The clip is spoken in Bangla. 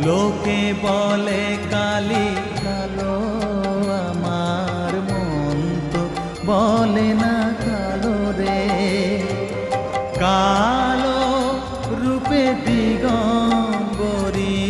লোকে বলে কালি কালো, আমার মন তো বলে না কালো রে। কালো রূপে দিগম্বরী